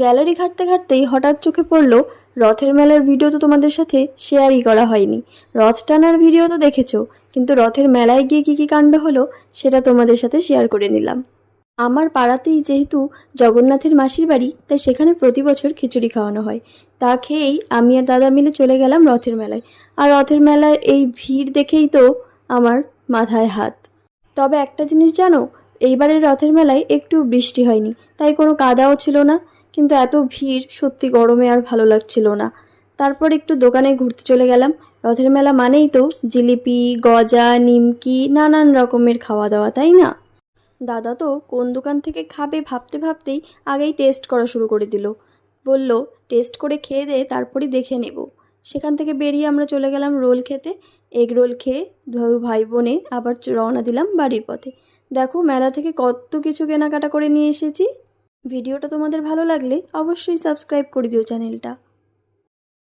Gallery ঘাঁটতে ঘাঁটতেই হঠাৎ চোখে পড়ল রথের মেলার ভিডিও তো তোমাদের সাথে শেয়ারই করা হয়নি। রথ টানার ভিডিও তো দেখেছো, কিন্তু রথের মেলায় গিয়ে কী কী কাণ্ড হলো সেটা তোমাদের সাথে শেয়ার করে নিলাম। আমার পাড়াতেই যেহেতু জগন্নাথের মাসির বাড়ি, তাই সেখানে প্রতি বছর খিচুড়ি খাওয়ানো হয়। তা খেয়েই আমি আর দাদা মিলে চলে গেলাম রথের মেলায়। আর রথের মেলায় এই ভিড় দেখেই তো আমার মাথায় হাত। তবে একটা জিনিস জানো, এইবারের রথের মেলায় একটু বৃষ্টি হয়নি, তাই কোনো কাদাও ছিল না। কিন্তু এত ভিড়, সত্যি গরমে আর ভালো লাগছিল না। তারপর একটু দোকানে ঘুরতে চলে গেলাম। রথের মেলা মানেই তো জিলিপি, গজা, নিমকি, নানান রকমের খাওয়া দাওয়া, তাই না? দাদা তো কোন দোকান থেকে খাবে ভাবতে ভাবতেই আগেই টেস্ট করা শুরু করে দিল। বলল, টেস্ট করে খেয়ে দে, তারপরই দেখে নেব। সেখান থেকে বেরিয়ে আমরা চলে গেলাম রোল খেতে। এগ রোল খেয়ে ভাই বোনে আবার রওনা দিলাম বাড়ির পথে। দেখো মেলা থেকে কত কিছু কেনাকাটা করে নিয়ে এসেছি। ভিডিওটা তোমাদের ভালো লাগলে অবশ্যই সাবস্ক্রাইব করে দিও চ্যানেলটা।